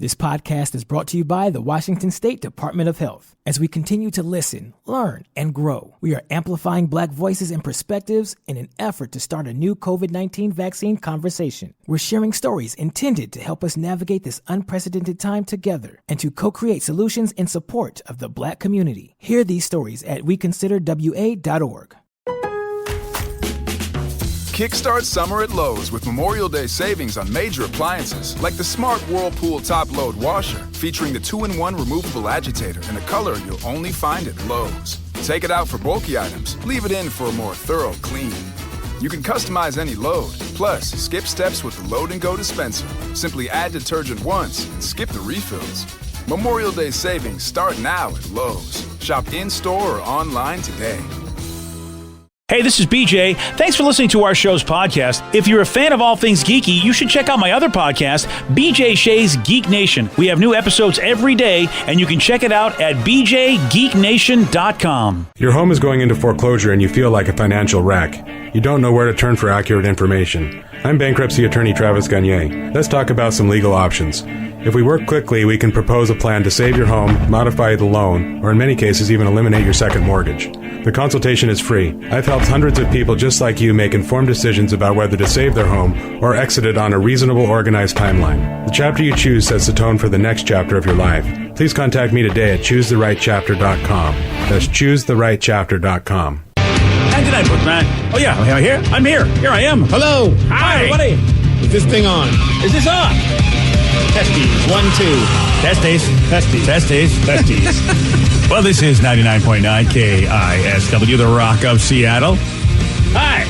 This podcast is brought to you by the Washington State Department of Health. As we continue to listen, learn, and grow, we are amplifying Black voices and perspectives in an effort to start a new COVID-19 vaccine conversation. We're sharing stories intended to help us navigate this unprecedented time together and to co-create solutions in support of the Black community. Hear these stories at weconsiderwa.org. Kickstart summer at Lowe's with Memorial Day savings on major appliances like the Smart Whirlpool Top Load Washer, featuring the 2-in-1 removable agitator in a color you'll only find at Lowe's. Take it out for bulky items, leave it in for a more thorough clean. You can customize any load, plus skip steps with the Load and Go dispenser. Simply add detergent once and skip the refills. Memorial Day savings start now at Lowe's. Shop in-store or online today. Hey, this is BJ. Thanks for listening to our show's podcast. If you're a fan of all things geeky, you should check out my other podcast, BJ Shea's Geek Nation. We have new episodes every day, and you can check it out at bjgeeknation.com. Your home is going into foreclosure and you feel like a financial wreck. You don't know where to turn for accurate information. I'm bankruptcy attorney Travis Gagne. Let's talk about some legal options. If we work quickly, we can propose a plan to save your home, modify the loan, or in many cases even eliminate your second mortgage. The consultation is free. I've helped hundreds of people just like you make informed decisions about whether to save their home or exit it on a reasonable, organized timeline. The chapter you choose sets the tone for the next chapter of your life. Please contact me today at choosetherightchapter.com. That's choosetherightchapter.com. And tonight, man. Oh, yeah, I'm here. I'm here. Here I am. Hello. Hi, everybody. Is this thing on? Is this on? Testes. 1, 2. Testes. Testes. Testes. Testes. Well, this is 99.9 KISW, the Rock of Seattle. Hi.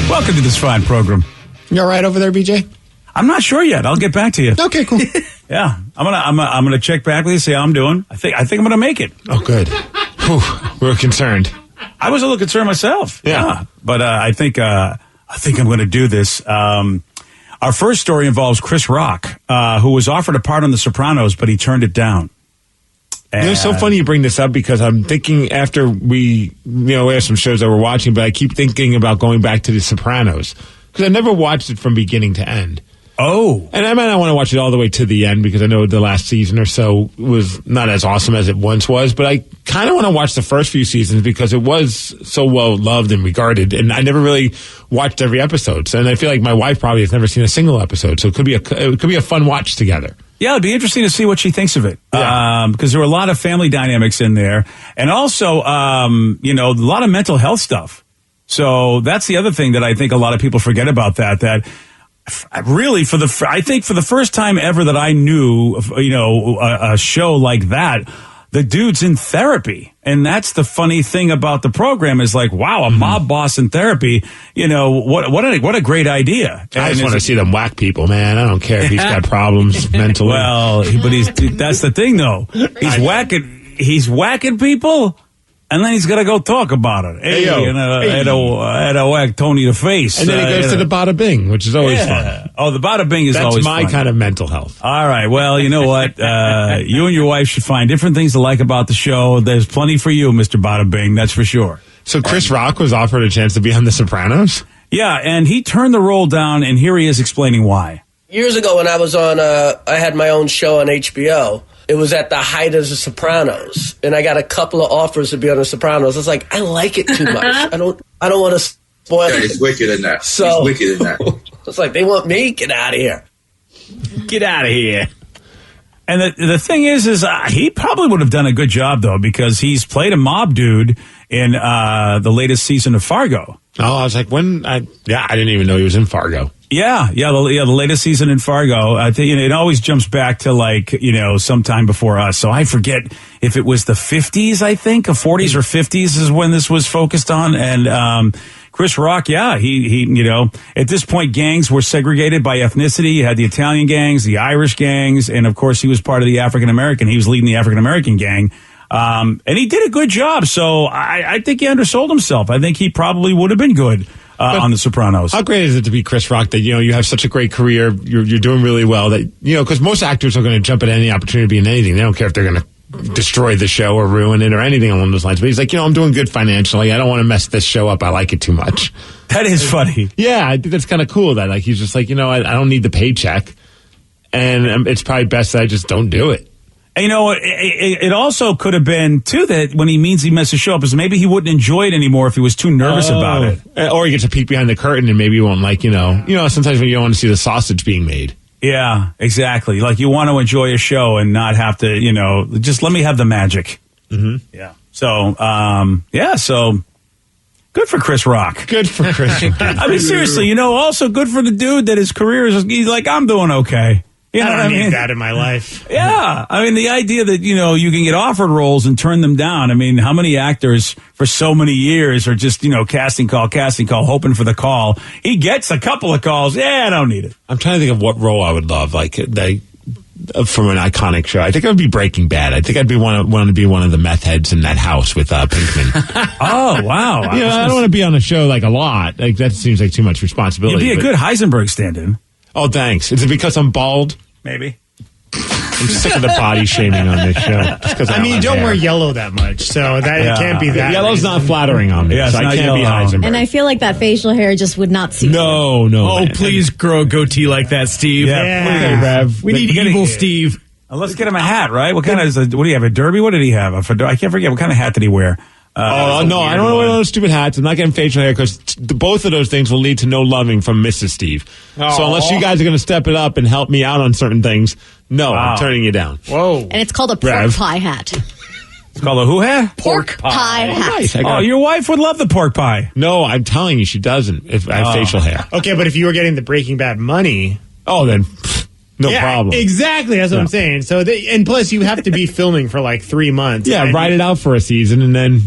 Welcome to this fine program. You all right over there, BJ? I'm not sure yet. I'll get back to you. Okay, cool. Yeah, I'm gonna check back with you, see how I'm doing. I think I'm gonna make it. Oh, good. Whew, we're concerned. I was a little concerned myself. Yeah. But I think I'm gonna do this. Our first story involves Chris Rock, who was offered a part on The Sopranos, but he turned it down. It's so funny you bring this up because I'm thinking after we have some shows that we're watching, but I keep thinking about going back to The Sopranos because I never watched it from beginning to end. Oh. And I might not want to watch it all the way to the end because I know the last season or so was not as awesome as it once was, but I kind of want to watch the first few seasons because it was so well loved and regarded, and I never really watched every episode. So, and I feel like my wife probably has never seen a single episode, so it could be a fun watch together. Yeah, it'd be interesting to see what she thinks of it. Yeah. Because there were a lot of family dynamics in there. And also, a lot of mental health stuff. So that's the other thing that I think a lot of people forget about that really I think for the first time ever that I knew, a show like that, the dude's in therapy. And that's the funny thing about the program is like, wow, a mob boss in therapy, what a great idea. I just want to see them whack people, man. I don't care if he's got problems mentally. Well, but that's the thing though. He's whacking people. And then he's got to go talk about it. Hey, had a whack Tony the face. And then he goes to the bada bing, which is always fun. Oh, the bada bing is always fun. That's my kind of mental health. All right. Well, you know what? You and your wife should find different things to like about the show. There's plenty for you, Mr. Bada Bing. That's for sure. So Chris Rock was offered a chance to be on The Sopranos? Yeah, and he turned the role down, and here he is explaining why. Years ago when I was on, I had my own show on HBO. It was at the height of The Sopranos, and I got a couple of offers to be on The Sopranos. I was like, I like it too much. I don't want to spoil it. It's wicked in that. So it's wicked in that. It's like, they want me? Get out of here. Get out of here. And the thing is he probably would have done a good job, though, because he's played a mob dude in the latest season of Fargo. Oh, I was like, I didn't even know he was in Fargo. Yeah, the latest season in Fargo. I think it always jumps back to sometime before us. So I forget if it was the 50s, I think, 40s or 50s is when this was focused on. And Chris Rock, yeah, he at this point gangs were segregated by ethnicity. You had the Italian gangs, the Irish gangs, and of course he was part of the African American. He was leading the African American gang. And he did a good job. So I think he undersold himself. I think he probably would have been good. On The Sopranos. How great is it to be Chris Rock that, you have such a great career, you're doing really well, that, because most actors are going to jump at any opportunity to be in anything. They don't care if they're going to destroy the show or ruin it or anything along those lines. But he's like, I'm doing good financially. I don't want to mess this show up. I like it too much. That is funny. Yeah, I think that's kind of cool that, he's just like, I don't need the paycheck. and it's probably best that I just don't do it. And, it also could have been, too, that when he means he must show up, is maybe he wouldn't enjoy it anymore if he was too nervous about it. Or he gets to peek behind the curtain and maybe he won't sometimes when you don't want to see the sausage being made. Yeah, exactly. Like you want to enjoy a show and not have to, just let me have the magic. Mm-hmm. Yeah. So, so good for Chris Rock. Good for Chris Rock. I mean, seriously, also good for the dude that his career he's like, I'm doing okay. You know I what I mean? need that in my life. Yeah. I mean, the idea that, you can get offered roles and turn them down. I mean, how many actors for so many years are just, casting call, hoping for the call. He gets a couple of calls. Yeah, I don't need it. I'm trying to think of what role I would love, from an iconic show. I think it would be Breaking Bad. I think I'd want to be one of the meth heads in that house with Pinkman. Oh, wow. I don't want to be on a show a lot. That seems like too much responsibility. You'd be a good Heisenberg stand-in. Oh, thanks. Is it because I'm bald? Maybe. I'm sick of the body shaming on this show. You don't wear yellow that much, so that it can't be that. Yellow's reason. not flattering on me, Yeah, so I can't be Heisenberg. And I feel like that facial hair just would not suit you. No. Oh, please grow a goatee like that, Steve. Yeah. Rev. We need evil Steve. Let's get him a hat, right? What kind of what do you have? A derby? What did he have? A fedora? I can't forget. What kind of hat did he wear? No, I don't wear those stupid hats. I'm not getting facial hair because both of those things will lead to no loving from Mrs. Steve. Aww. So unless you guys are going to step it up and help me out on certain things, no, I'm turning you down. Whoa. And it's called a pork pie hat. It's called a who hat? Pork pie hat. Nice. Your wife would love the pork pie. No, I'm telling you, she doesn't. If I have facial hair. Okay, but if you were getting the Breaking Bad money, then no problem. Exactly, that's what I'm saying. So, and plus, you have to be filming for 3 months. Yeah, ride it out for a season and then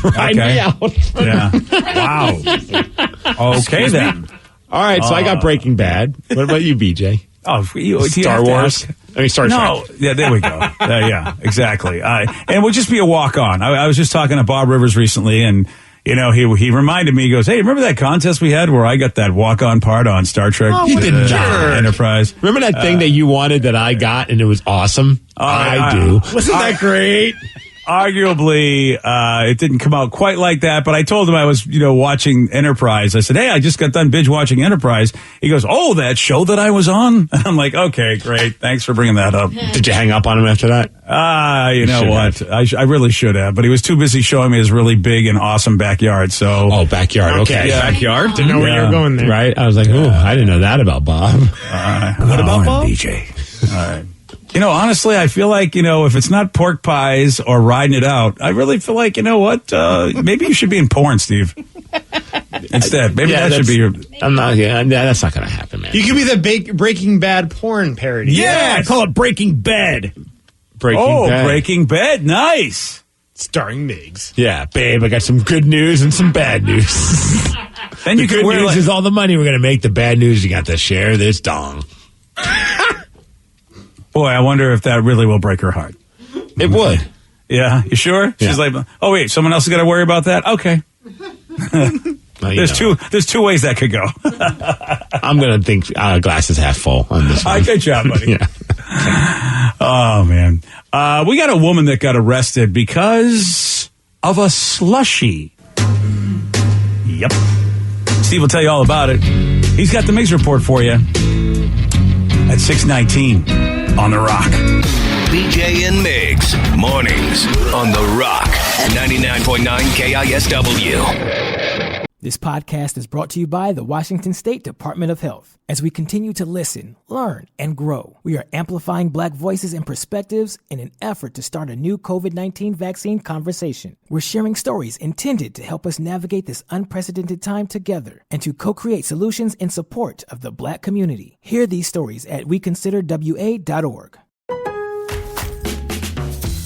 ride me out. Yeah. Wow. Okay then. All right, so I got Breaking Bad. What about you, BJ? Oh, Star Wars. Star Trek. No, yeah, there we go. Yeah, exactly. And it would just be a walk on. I was just talking to Bob Rivers recently, and he reminded me. He goes, "Hey, remember that contest we had where I got that walk on part on Star Trek? You did not. Enterprise. Remember that thing that you wanted that I got and it was awesome? I do. Wasn't that great? Arguably, it didn't come out quite like that, but I told him I was, watching Enterprise. I said, hey, I just got done binge watching Enterprise. He goes, oh, that show that I was on? I'm like, okay, great. Thanks for bringing that up. Did you hang up on him after that? You know what? I really should have, but he was too busy showing me his really big and awesome backyard. So, backyard. Okay. Yeah. Backyard? Didn't know where you were going there. Right? I was like, I didn't know that about Bob. What about Bob? BJ. All right. Honestly, I feel like, if it's not pork pies or riding it out, I really feel like, maybe you should be in porn, Steve. Instead. Maybe that should be your... I'm not, that's not going to happen, man. You could be the Breaking Bad porn parody. Yeah, I call it Breaking Bed. Breaking Bad. Breaking Bad. Nice. Starring Miggs. Yeah, babe, I got some good news and some bad news. Then you the can good wear news is all the money we're going to make. The bad news, you got to share this dong. Boy, I wonder if that really will break her heart. It would. Yeah, you sure? Yeah. She's like, oh wait, someone else is got to worry about that? Okay. There's two ways that could go. I'm going to think glasses half full on this one. Good job, buddy. Yeah. Oh, man. We got a woman that got arrested because of a slushie. Yep. Steve will tell you all about it. He's got the Miggs report for you at 6:19 on The Rock. BJ and Miggs, mornings on The Rock, 99.9 KISW. This podcast is brought to you by the Washington State Department of Health. As we continue to listen, learn, and grow, we are amplifying Black voices and perspectives in an effort to start a new COVID-19 vaccine conversation. We're sharing stories intended to help us navigate this unprecedented time together and to co-create solutions in support of the Black community. Hear these stories at weconsiderwa.org.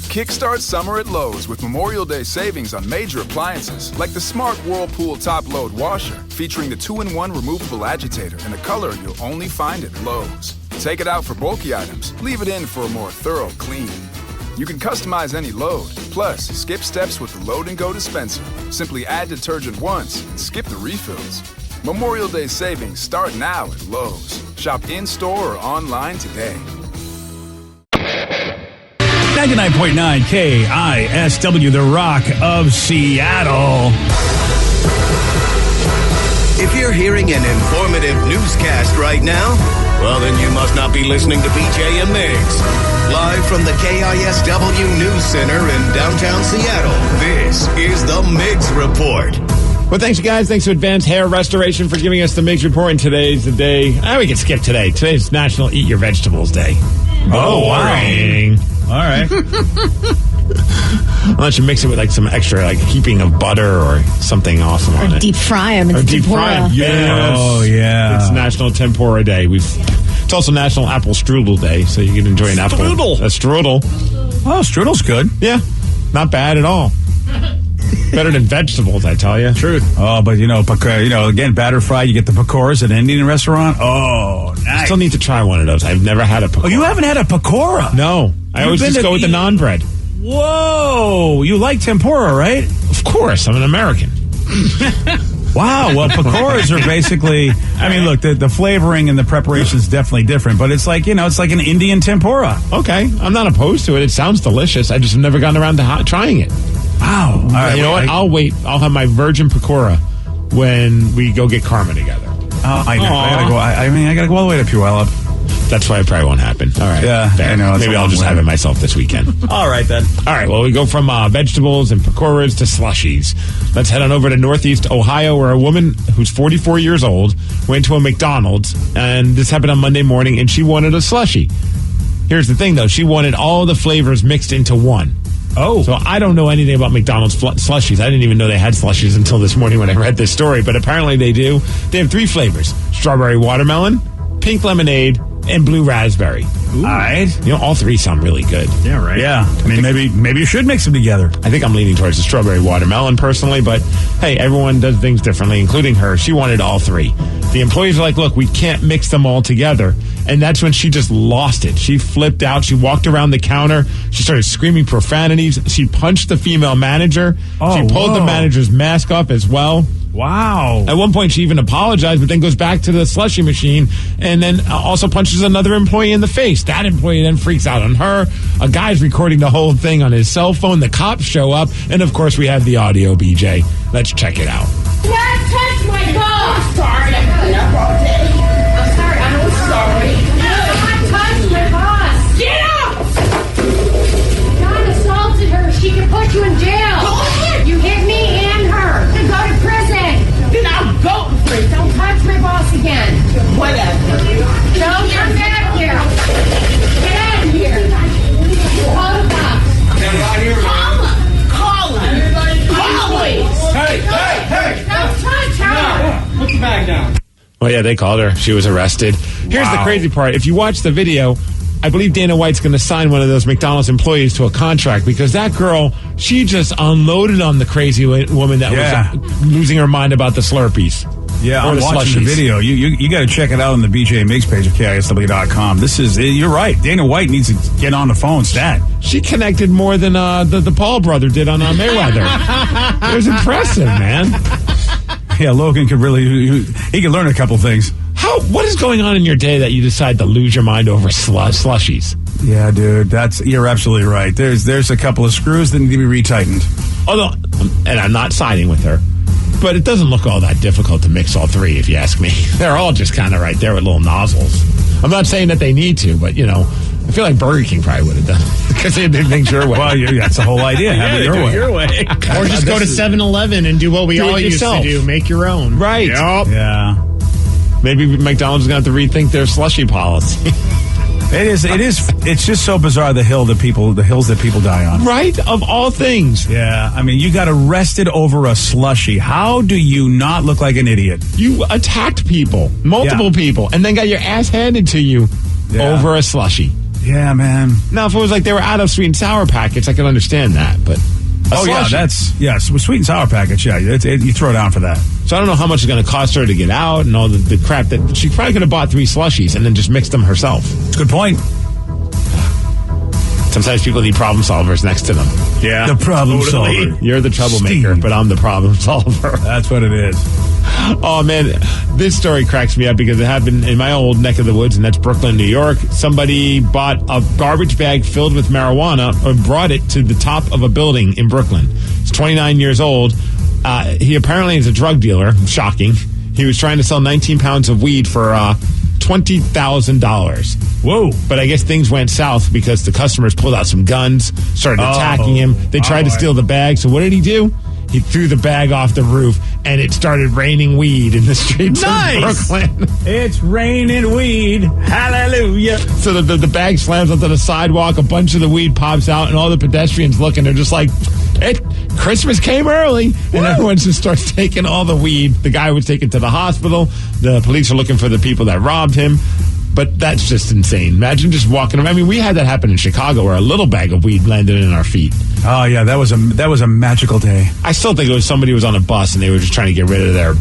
Kickstart summer at Lowe's with Memorial Day savings on major appliances like the smart Whirlpool top-load washer featuring the 2-in-1 removable agitator in a color you'll only find at Lowe's. Take it out for bulky items, leave it in for a more thorough clean. You can customize any load, plus skip steps with the Load and Go dispenser. Simply add detergent once and skip the refills. Memorial Day savings start now at Lowe's. Shop in-store or online today. 99.9 KISW, The Rock of Seattle. If you're hearing an informative newscast right now, Well, then you must not be listening to BJ and Migs. Live from the KISW News Center in downtown Seattle, this is the Migs Report. Well, thanks, you guys. Thanks to Advanced Hair Restoration for giving us the Migs Report. And today's the day. We can skip today. Today's National Eat Your Vegetables Day. Oh, wow. All right. Unless you mix it with like some extra like heaping of butter or something awesome on it. Deep fry them. Or It's deep fry tempura. 'em. Yes. Oh, yeah. It's National Tempura Day. It's also National Apple Strudel Day, so you can enjoy an apple. Strudel. A strudel. Oh, strudel's good. Yeah. Not bad at all. Better than vegetables, I tell you. Truth. Oh, but again, batter fry. You get the pakoras at an Indian restaurant. Oh, nice. I still need to try one of those. I've never had a pakora. Oh, you haven't had a pakora? No. I always just go with the naan bread. Whoa. You like tempura, right? Of course. I'm an American. Wow. Well, pakoras are basically, I mean, look, the flavoring and the preparation is definitely different, but it's like, it's like an Indian tempura. Okay. I'm not opposed to it. It sounds delicious. I just have never gotten around to trying it. Wow. All right, you know what? I'll wait. I'll have my virgin pakora when we go get Karma together. Oh, I gotta go. I gotta go all the way to Puyallup. That's why it probably won't happen. All right. Yeah, fair. I know. Maybe I'll just have it myself this weekend. All right, then. All right. Well, we go from vegetables and pakoras to slushies. Let's head on over to Northeast Ohio, where a woman who's 44 years old went to a McDonald's, and this happened on Monday morning, and she wanted a slushie. Here's the thing, though. She wanted all the flavors mixed into one. Oh. So I don't know anything about McDonald's slushies. I didn't even know they had slushies until this morning when I read this story, but apparently they do. They have 3 flavors: strawberry watermelon, pink lemonade, and blue raspberry. All right. All 3 sound really good. Yeah, right. Yeah. I mean, maybe you should mix them together. I think I'm leaning towards the strawberry watermelon personally, but hey, everyone does things differently, including her. She wanted all 3. The employees are like, look, we can't mix them all together. And that's when she just lost it. She flipped out. She walked around the counter. She started screaming profanities. She punched the female manager. Oh, she pulled the manager's mask up as well. Wow. At one point, she even apologized, but then goes back to the slushie machine and then also punches another employee in the face. That employee then freaks out on her. A guy's recording the whole thing on his cell phone. The cops show up. And, of course, we have the audio, BJ. Let's check it out. Not touch my dog! I'm sorry. I'm sorry. I'm sorry. Not touch my boss. Get out! John assaulted her. She can put you in jail. Go ahead. You hit me and her. Then go to prison. Then I'll go to prison. Don't touch my boss again. Whatever. Don't come back here. Get out of here. Call the cops. Call him. Always. Hey! Don't touch her. Put the bag down. Well, yeah, they called her. She was arrested. Here's the crazy part. If you watch the video, I believe Dana White's going to sign one of those McDonald's employees to a contract because that girl, she just unloaded on the crazy woman that was losing her mind about the Slurpees. Yeah, I'm watching the video. You got to check it out on the BJ and Migs page of KISW.com. You're right. Dana White needs to get on the phone stat. She connected more than the Paul brother did on Mayweather. It was impressive, man. Yeah, Logan could really, he could learn a couple things. What is going on in your day that you decide to lose your mind over slushies? Yeah, dude, you're absolutely right. There's a couple of screws that need to be retightened. Although, and I'm not siding with her, but it doesn't look all that difficult to mix all 3, if you ask me. They're all just kind of right there with little nozzles. I'm not saying that they need to, but, I feel like Burger King probably would have done it because they did things your way. Well, that's the whole idea. Have it your way. Or just go to 7-Eleven and do what we all used to do. Make your own. Right. Yep. Yeah. Maybe McDonald's is going to have to rethink their slushie policy. It is. It's just so bizarre, the hills that people die on. Right? Of all things. Yeah. I mean, you got arrested over a slushie. How do you not look like an idiot? You attacked people, multiple people, and then got your ass handed to you over a slushie. Yeah, man. Now, if it was like they were out of sweet and sour packets, I could understand that, but... sweet and sour package. Yeah, you throw down for that. So I don't know how much it's going to cost her to get out and all the crap that she probably could have bought 3 slushies and then just mixed them herself. It's a good point. Sometimes people need problem solvers next to them. Yeah, the problem solver. You're the troublemaker, but I'm the problem solver. That's what it is. Oh, man, this story cracks me up because it happened in my old neck of the woods, and that's Brooklyn, New York. Somebody bought a garbage bag filled with marijuana or brought it to the top of a building in Brooklyn. He's 29 years old. He apparently is a drug dealer. Shocking. He was trying to sell 19 pounds of weed for $20,000. Whoa. But I guess things went south because the customers pulled out some guns, started attacking him. They tried to steal the bag. So what did he do? He threw the bag off the roof, and it started raining weed in the streets of Brooklyn. It's raining weed. Hallelujah. So the bag slams onto the sidewalk. A bunch of the weed pops out, and all the pedestrians looking. They're just like, Christmas came early. And everyone just starts taking all the weed. The guy was taken to the hospital. The police are looking for the people that robbed him. But that's just insane. Imagine just walking around. I mean, we had that happen in Chicago where a little bag of weed landed in our feet. Oh, yeah, that was a magical day. I still think it was somebody who was on a bus and they were just trying to get rid of their...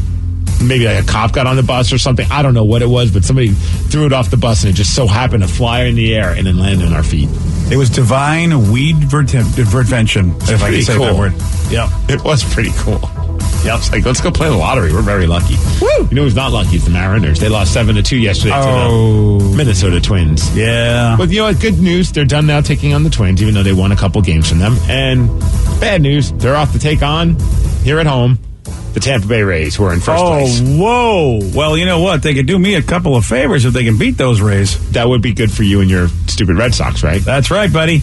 Maybe like a cop got on the bus or something. I don't know what it was, but somebody threw it off the bus and it just so happened to fly in the air and then land on our feet. It was divine weed intervention, if I can say that word. Yeah, it was pretty cool. Yeah, it's like, let's go play the lottery. We're very lucky. Woo! You know who's not lucky is the Mariners. They lost 7-2 yesterday to the Minnesota Twins. Yeah. But you know what? Good news. They're done now taking on the Twins, even though they won a couple games from them. And bad news. They're off to take on, here at home, the Tampa Bay Rays, who are in first place. Oh, whoa. Well, you know what? They could do me a couple of favors if they can beat those Rays. That would be good for you and your stupid Red Sox, right? That's right, buddy.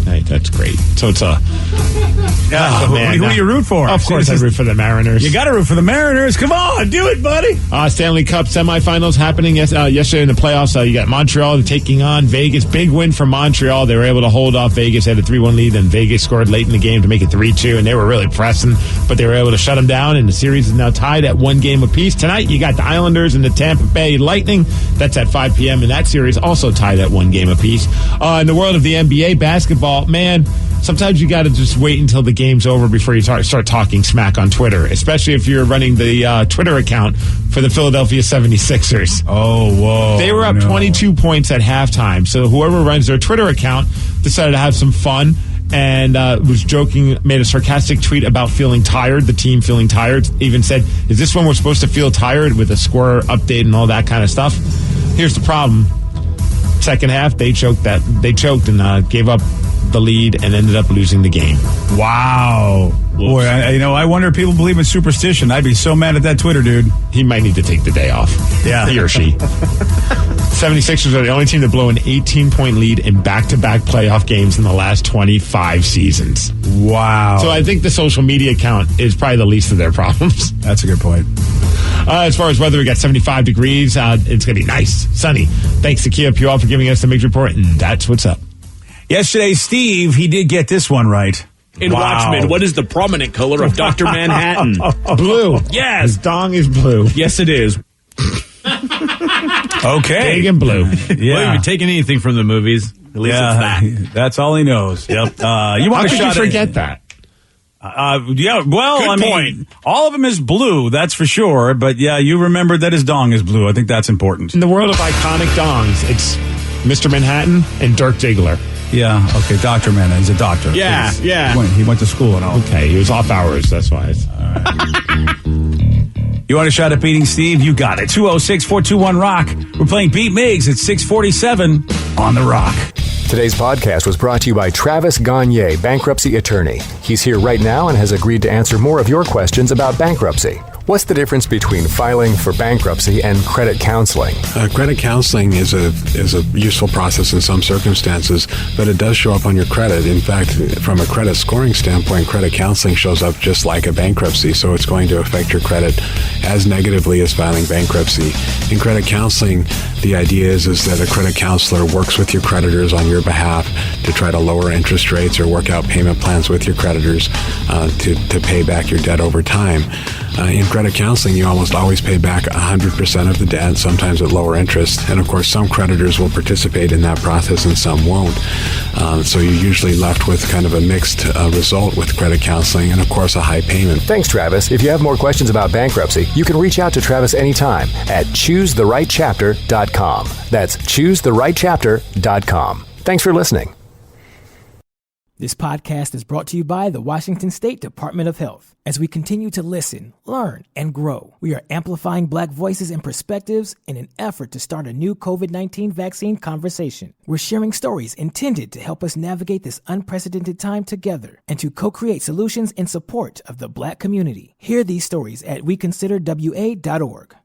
Right, that's great. So it's a... who do you root for? Of course I root for the Mariners. You got to root for the Mariners. Come on, do it, buddy. Stanley Cup semifinals happening yesterday in the playoffs. You got Montreal taking on Vegas. Big win for Montreal. They were able to hold off Vegas. They had a 3-1 lead, and Vegas scored late in the game to make it 3-2, and they were really pressing, but they were able to shut them down, and the series is now tied at 1 game apiece. Tonight, you got the Islanders and the Tampa Bay Lightning. That's at 5 p.m., and that series also tied at 1 game apiece. In the world of the NBA basketball, man, sometimes you got to just wait until the game's over before you start talking smack on Twitter, especially if you're running the Twitter account for the Philadelphia 76ers. Oh, whoa. They were up 22 points at halftime, so whoever runs their Twitter account decided to have some fun and was joking, made a sarcastic tweet about feeling tired, the team feeling tired, even said, is this when we're supposed to feel tired, with a score update and all that kind of stuff? Here's the problem. Second half, they choked and gave up the lead and ended up losing the game. Wow. Boy, I wonder if people believe in superstition. I'd be so mad at that Twitter dude. He might need to take the day off. Yeah. He or she. 76ers are the only team to blow an 18-point lead in back-to-back playoff games in the last 25 seasons. Wow. So I think the social media account is probably the least of their problems. That's a good point. As far as weather, we got 75 degrees. It's going to be nice, sunny. Thanks to Kia Pure for giving us the Mix Report, and that's what's up. Yesterday, Steve, he did get this one right. In Watchmen, what is the prominent color of Dr. Manhattan? Blue. Yes. His dong is blue. Yes, it is. Okay. Big and blue. Yeah. Well, you've taken anything from the movies. At least it's that. That's all he knows. Yep. You want to forget that? Yeah, well, Good point. all of them is blue, that's for sure. But yeah, you remembered that his dong is blue. I think that's important. In the world of iconic dongs, it's Mr. Manhattan and Dirk Diggler. Yeah, okay, Dr. Manhattan. He's a doctor. Yeah, yeah. He went to school and all. Okay, he was off hours, that's why. You want a shot at beating Steve? You got it. 206-421-ROCK. We're playing Beat Migs at 647 on The Rock. Today's podcast was brought to you by Travis Gagne, bankruptcy attorney. He's here right now and has agreed to answer more of your questions about bankruptcy. What's the difference between filing for bankruptcy and credit counseling? Credit counseling is a useful process in some circumstances, but it does show up on your credit. In fact, from a credit scoring standpoint, credit counseling shows up just like a bankruptcy, so it's going to affect your credit as negatively as filing bankruptcy. In credit counseling, the idea is that a credit counselor works with your creditors on your behalf to try to lower interest rates or work out payment plans with your creditors to pay back your debt over time. In credit counseling, you almost always pay back 100% of the debt, sometimes at lower interest. And of course, some creditors will participate in that process and some won't. So you're usually left with kind of a mixed result with credit counseling and, of course, a high payment. Thanks, Travis. If you have more questions about bankruptcy, you can reach out to Travis anytime at ChooseTheRightChapter.com. That's ChooseTheRightChapter.com. Thanks for listening. This podcast is brought to you by the Washington State Department of Health. As we continue to listen, learn, and grow, we are amplifying Black voices and perspectives in an effort to start a new COVID-19 vaccine conversation. We're sharing stories intended to help us navigate this unprecedented time together and to co-create solutions in support of the Black community. Hear these stories at weconsiderwa.org.